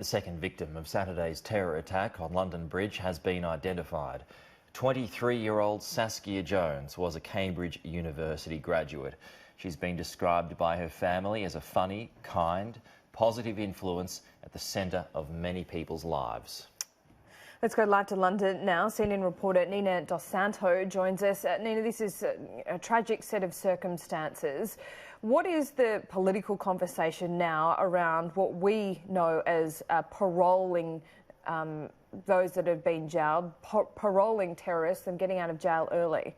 The second victim of Saturday's terror attack on London Bridge has been identified. 23-year-old Saskia Jones was a Cambridge University graduate. She's been described by her family as a funny, kind, positive influence at the centre of many people's lives. Let's go live to London now. CNN reporter Nina Dos Santo joins us. Nina, this is a tragic set of circumstances. What is the political conversation now around what we know as paroling those that have been jailed, paroling terrorists and getting out of jail early?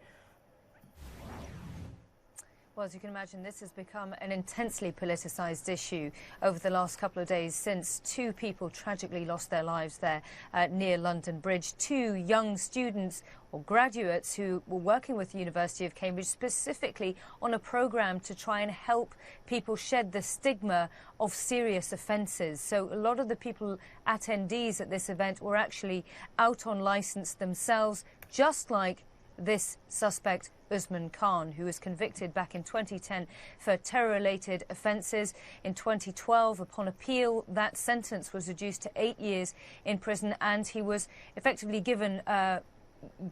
Well, as you can imagine, this has become an intensely politicised issue over the last couple of days since two people tragically lost their lives there near London Bridge. Two young students or graduates who were working with the University of Cambridge specifically on a programme to try and help people shed the stigma of serious offences. So a lot of the people, attendees at this event, were actually out on licence themselves, just like this suspect, Usman Khan, who was convicted back in 2010 for terror-related offences. In 2012, upon appeal, that sentence was reduced to 8 years in prison, and he was effectively given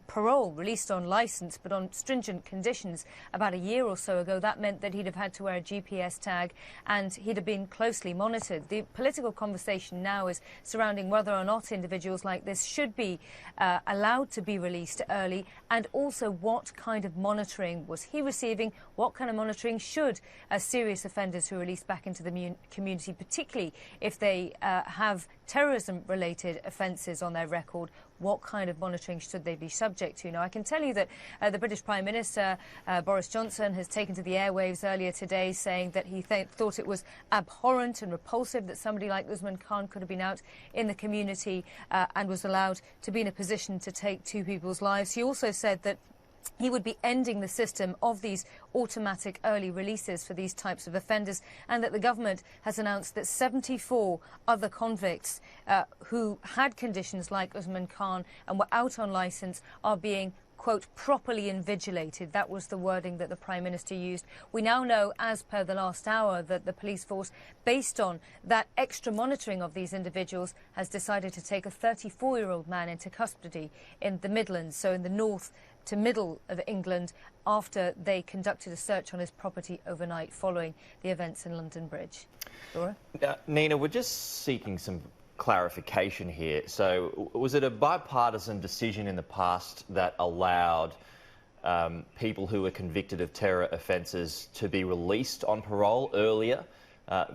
parole, released on licence, but on stringent conditions about a year or so ago. That meant that he'd have had to wear a GPS tag and he'd have been closely monitored. The political conversation now is surrounding whether or not individuals like this should be allowed to be released early, and also what kind of monitoring was he receiving, what kind of monitoring should serious offenders who are released back into the community, particularly if they have terrorism-related offences on their record, what kind of monitoring should they be subject to? Now, I can tell you that the British Prime Minister, Boris Johnson, has taken to the airwaves earlier today saying that he thought it was abhorrent and repulsive that somebody like Usman Khan could have been out in the community and was allowed to be in a position to take two people's lives. He also said that he would be ending the system of these automatic early releases for these types of offenders, and that the government has announced that 74 other convicts who had conditions like Usman Khan and were out on licence are being, quote, properly invigilated. That was the wording that the Prime Minister used. We now know, as per the last hour, that the police force, based on that extra monitoring of these individuals, has decided to take a 34-year-old man into custody in the Midlands, so in the north to middle of England, after they conducted a search on his property overnight following the events in London Bridge. Laura? Nina, we're just seeking some clarification here. So was it a bipartisan decision in the past that allowed people who were convicted of terror offences to be released on parole earlier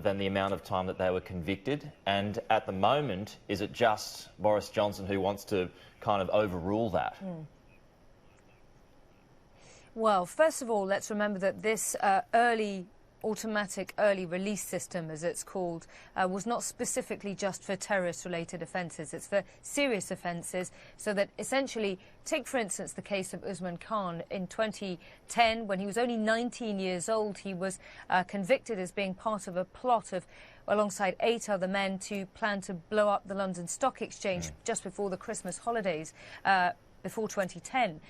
than the amount of time that they were convicted? And at the moment, is it just Boris Johnson who wants to kind of overrule that? Well, first of all, let's remember that this automatic early release system, as it's called, was not specifically just for terrorist-related offences. It's for serious offences, so that essentially, take for instance the case of Usman Khan. In 2010, when he was only 19 years old, he was convicted as being part of a plot of alongside 8 other men to plan to blow up the London Stock Exchange just before the Christmas holidays. Before 2010.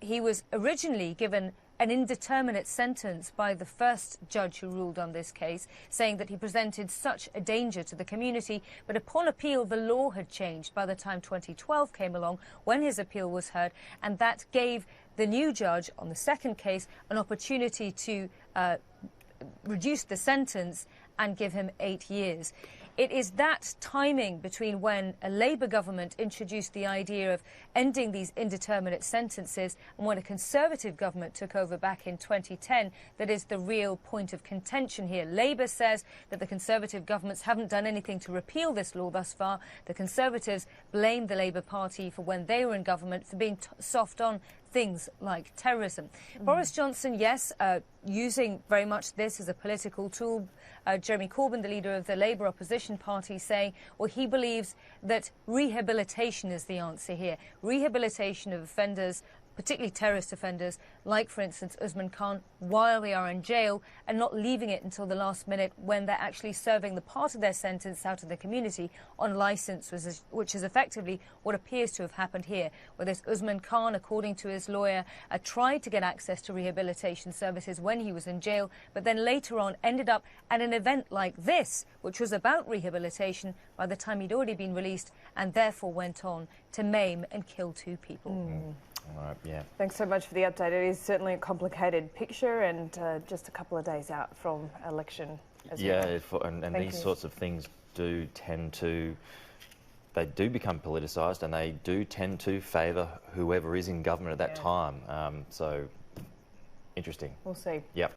He was originally given an indeterminate sentence by the first judge who ruled on this case, saying that he presented such a danger to the community. But upon appeal, the law had changed by the time 2012 came along, when his appeal was heard, and that gave the new judge on the second case an opportunity to reduce the sentence and give him 8 years. It is that timing between when a Labour government introduced the idea of ending these indeterminate sentences and when a Conservative government took over back in 2010 that is the real point of contention here. Labour says that the Conservative governments haven't done anything to repeal this law thus far. The Conservatives blame the Labour Party for, when they were in government, for being soft on things like terrorism. Boris Johnson, yes, using very much this as a political tool. Jeremy Corbyn, the leader of the Labour opposition party, saying, well, he believes that rehabilitation is the answer here. Rehabilitation of offenders particularly terrorist offenders, like, for instance, Usman Khan, while they are in jail and not leaving it until the last minute when they're actually serving the part of their sentence out in the community on licence, which is effectively what appears to have happened here, where this Usman Khan, according to his lawyer, tried to get access to rehabilitation services when he was in jail, but then later on ended up at an event like this, which was about rehabilitation, by the time he'd already been released, and therefore went on to maim and kill 2 people. All right, yeah. Thanks so much for the update. It is certainly a complicated picture, and just a couple of days out from election as well. And these sorts of things do tend to, they do become politicised, and they do tend to favour whoever is in government at that time. So, interesting. We'll see. Yep.